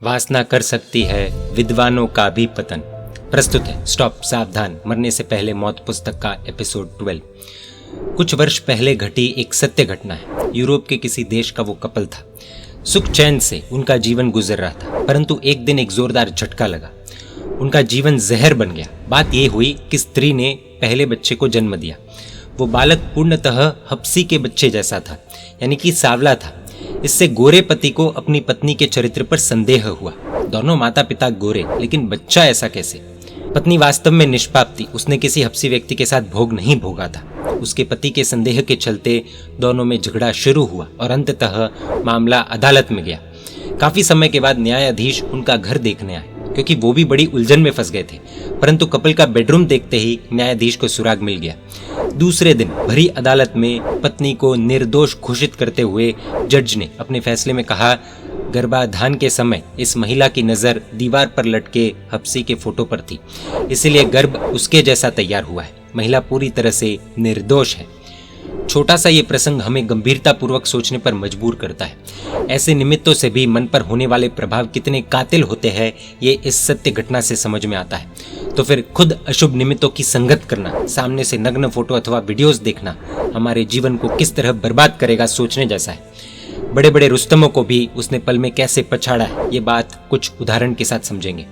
वासना कर सकती है विद्वानों का भी पतन। प्रस्तुत है स्टॉप सावधान मरने से पहले मौत पुस्तक का एपिसोड 12। कुछ वर्ष पहले घटी एक सत्य घटना है। यूरोप के किसी देश का वो कपल था। सुख चैन से उनका जीवन गुजर रहा था, परंतु एक दिन एक जोरदार झटका लगा। उनका जीवन जहर बन गया। बात यह हुई कि स्त्री ने पहले बच्चे को जन्म दिया। वो बालक पूर्णतः हप्सी के बच्चे जैसा था, यानी कि सांवला था। इससे गोरे पति को अपनी पत्नी के चरित्र पर संदेह हुआ। दोनों माता पिता गोरे, लेकिन बच्चा ऐसा कैसे? पत्नी वास्तव में निष्पाप थी। उसने किसी हप्सी व्यक्ति के साथ भोग नहीं भोगा था। उसके पति के संदेह के चलते दोनों में झगड़ा शुरू हुआ और अंततः मामला अदालत में गया। काफी समय के बाद न्यायाधीश उनका घर देखने आए, क्योंकि वो भी बड़ी उलझन में फंस गए थे। परंतु कपल का बेडरूम देखते ही न्यायाधीश को सुराग मिल गया। दूसरे दिन भरी अदालत में पत्नी को निर्दोष घोषित करते हुए जज ने अपने फैसले में कहा, गर्भाधान के समय इस महिला की नजर दीवार पर लटके हप्सी के फोटो पर थी, इसलिए गर्भ उसके जैसा तैयार हुआ है। महिला पूरी तरह से निर्दोष है। छोटा सा ये प्रसंग हमें गंभीरता पूर्वक सोचने पर मजबूर करता है। ऐसे निमित्तों से भी मन पर होने वाले प्रभाव कितने कातिल होते हैं, ये इस सत्य घटना से समझ में आता है। तो फिर खुद अशुभ निमित्तों की संगत करना, सामने से नग्न फोटो अथवा वीडियोस देखना हमारे जीवन को किस तरह बर्बाद करेगा, सोचने जैसा है। बड़े बड़े रुस्तमों को भी उसने पल में कैसे पछाड़ा है, ये बात कुछ उदाहरण के साथ समझेंगे।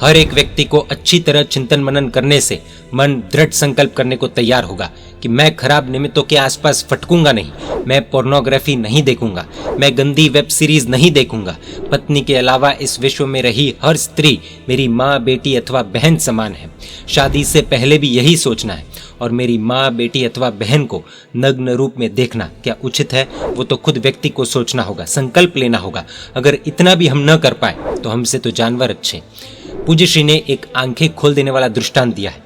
हर एक व्यक्ति को अच्छी तरह चिंतन मनन करने से मन दृढ़ संकल्प करने को तैयार होगा कि मैं खराब निमित्तों के आसपास फटकूंगा नहीं, मैं पोर्नोग्राफी नहीं देखूंगा, मैं गंदी वेब सीरीज नहीं देखूंगा। पत्नी के अलावा इस विश्व में रही हर स्त्री मेरी माँ, बेटी अथवा बहन समान है। शादी से पहले भी यही सोचना है। और मेरी माँ, बेटी अथवा बहन को नग्न रूप में देखना क्या उचित है, वो तो खुद व्यक्ति को सोचना होगा, संकल्प लेना होगा। अगर इतना भी हम न कर पाए तो हमसे तो जानवर अच्छे। पूज्य श्री ने एक आंखें खोल देने वाला दृष्टांत दिया है।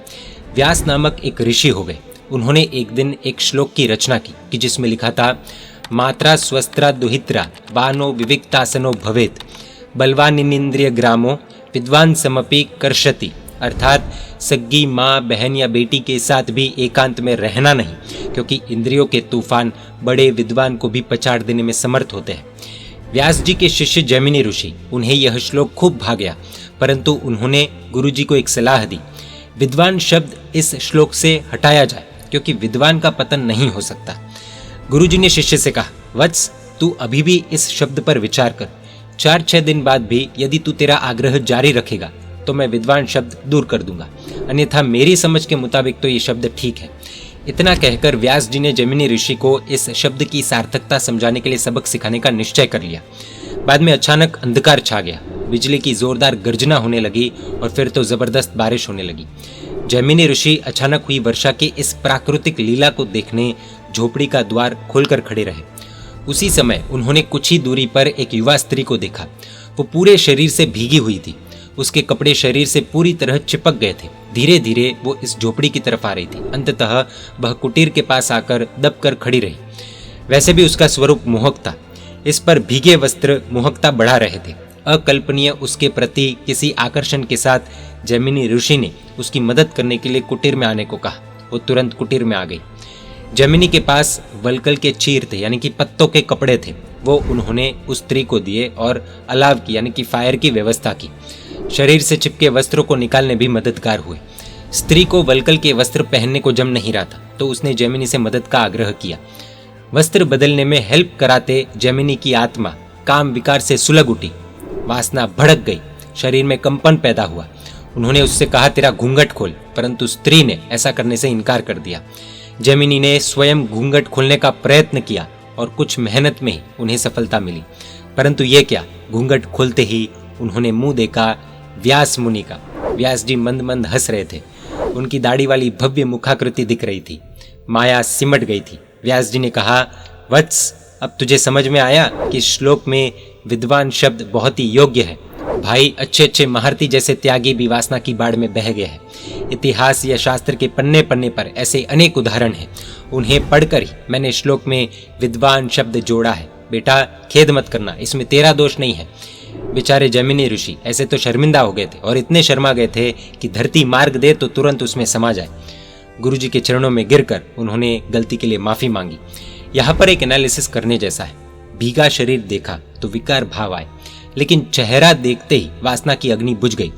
व्यास नामक एक ऋषि हो गए। उन्होंने एक दिन एक श्लोक की रचना की कि जिसमें लिखा था, मात्रा स्वस्त्रा दुहित्रा बानो विविक्तासनो भवेत बलवानिंद्रिय ग्रामो विद्वान समपि कर्षति। अर्थात सग्गी माँ, बहन या बेटी के साथ भी एकांत में रहना नहीं, क्योंकि इंद्रियों के तूफान बड़े विद्वान को भी पछाड़ देने में समर्थ होते हैं। व्यास जी के शिष्य जैमिनी ऋषि, उन्हें यह श्लोक खूब भा गया, परंतु उन्होंने गुरु जी को एक सलाह दी। विद्वान शब्द इस श्लोक से हटाया जाए, क्योंकि विद्वान का पतन नहीं हो सकता। गुरु जी ने शिष्य से कहा, वत्स, तू अभी भी इस शब्द पर विचार कर। 4-6 दिन बाद भी यदि तू तेरा आग्रह जारी रखेगा तो मैं विद्वान शब्द दूर कर दूंगा, अन्यथा मेरी समझ के मुताबिक तो ये शब्द ठीक है। इतना कहकर व्यास जी ने जैमिनी ऋषि को इस शब्द की सार्थकता समझाने के लिए सबक सिखाने का निश्चय कर लिया। बाद में अचानक अंधकार छा गया, बिजली की जोरदार गर्जना होने लगी और फिर तो जबरदस्त बारिश होने लगी। जैमिनी ऋषि अचानक हुई वर्षा की इस प्राकृतिक लीला को देखने झोपड़ी का द्वार खोलकर खड़े रहे। उसी समय उन्होंने कुछ ही दूरी पर एक युवा स्त्री को देखा। वो पूरे शरीर से भीगी हुई थी। उसके कपड़े शरीर से पूरी तरह चिपक गए थे। धीरे धीरे वो इस झोपड़ी की तरफ आ रही थी। अंततः वह कुटीर के पास आकर दबकर खड़ी रही। वैसे भी उसका स्वरूप मोहक था। इस पर भीगे वस्त्र मोहकता बढ़ा रहे थे। अकल्पनीय उसके प्रति किसी आकर्षण के साथ जैमिनी ऋषि ने उसकी मदद करने के लिए कुटीर में आने को कहा। वो तुरंत कुटीर में आ गई। जैमिनी के पास वलकल के चीर थे, यानी कि पत्तों के कपड़े थे। वो उन्होंने उस स्त्री को दिए और अलाव की, यानी कि फायर की व्यवस्था की। शरीर से चिपके वस्त्रों को निकालने भी मददगार हुए। स्त्री को वलकल के वस्त्र पहनने को जम नहीं रहा था, तो उसने जैमिनी से मदद का आग्रह किया। वस्त्र बदलने में हेल्प कराते जैमिनी की आत्मा काम विकार से सुलग उठी। वासना भड़क गई, शरीर में कंपन पैदा हुआ। उन्होंने उससे कहा, तेरा घूंघट खोल, परंतु स्त्री ने ऐसा करने से इनकार कर दिया। जैमिनी ने स्वयं घूंघट खोलने का प्रयत्न किया और कुछ मेहनत में ही उन्हें सफलता मिली। परंतु ये क्या, घूंघट खोलते ही उन्होंने मुंह देखा व्यास मुनि का। व्यास जी मंद मंद हंस रहे थे। उनकी दाढ़ी वाली भव्य मुखाकृति दिख रही थी। माया सिमट गई थी। व्यास जी ने कहा, वत्स, अब तुझे समझ में आया कि श्लोक में विद्वान शब्द बहुत ही योग्य है। भाई, अच्छे अच्छे महारथी जैसे त्यागी भी वासना की बाढ़ में बह गए हैं। इतिहास या शास्त्र के पन्ने पन्ने पर ऐसे अनेक उदाहरण हैं। उन्हें पढ़कर ही मैंने श्लोक में विद्वान शब्द जोड़ा है। बेटा, खेद मत करना, इसमें तेरा दोष नहीं है। बेचारे जैमिनी ऋषि ऐसे तो शर्मिंदा हो गए थे और इतने शर्मा गए थे कि धरती मार्ग दे तो तुरंत उसमें समा जाए। गुरुजी के चरणों में गिरकर उन्होंने गलती के लिए माफी मांगी। यहाँ पर एक एनालिसिस करने जैसा है। भीगा शरीर देखा तो विकार भाव आए। लेकिन चेहरा देखते ही वासना की अग्नि बुझ गई।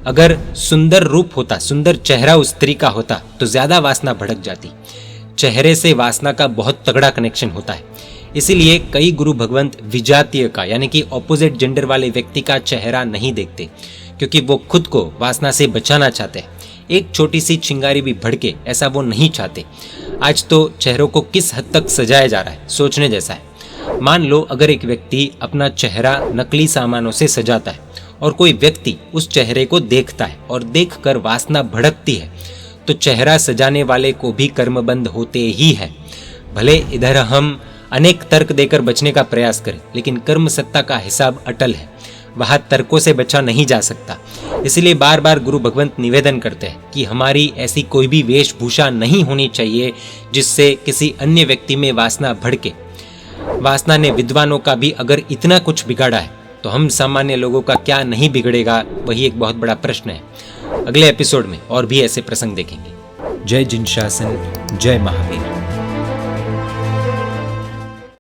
अगर सुंदर रूप होता, सुंदर चेहरा उस स्त्री का होता तो ज्यादा वासना भड़क जाती। चेहरे से वासना का बहुत तगड़ा कनेक्शन होता है। इसीलिए कई गुरु भगवंत विजातीय का यानी कि ऑपोजिट जेंडर वाले व्यक्ति का चेहरा नहीं देखते, क्योंकि वो खुद को वासना से बचाना चाहते हैं। एक छोटी सी चिंगारी भी भड़के ऐसा वो नहीं चाहते। आज तो चेहरों को किस हद तक सजाया जा रहा है, सोचने जैसा है। मान लो अगर एक व्यक्ति अपना चेहरा नकली सामानों से सजाता है और कोई व्यक्ति उस चेहरे को देखता है और देखकर वासना भड़कती है, तो चेहरा सजाने वाले को भी कर्मबंध होते ही है। भले इधर हम अनेक तर्क देकर बचने का प्रयास करें, लेकिन कर्म सत्ता का हिसाब अटल है, वहां तर्कों से बचा नहीं जा सकता। इसलिए बार बार गुरु भगवंत निवेदन करते हैं कि हमारी ऐसी कोई भी वेशभूषा नहीं होनी चाहिए जिससे किसी अन्य व्यक्ति में वासना भड़के। वासना ने विद्वानों का भी अगर इतना कुछ बिगाड़ा है तो हम सामान्य लोगों का क्या नहीं बिगड़ेगा, वही एक बहुत बड़ा प्रश्न है। अगले एपिसोड में और भी ऐसे प्रसंग देखेंगे। जय जिन शासन, जय महावीर।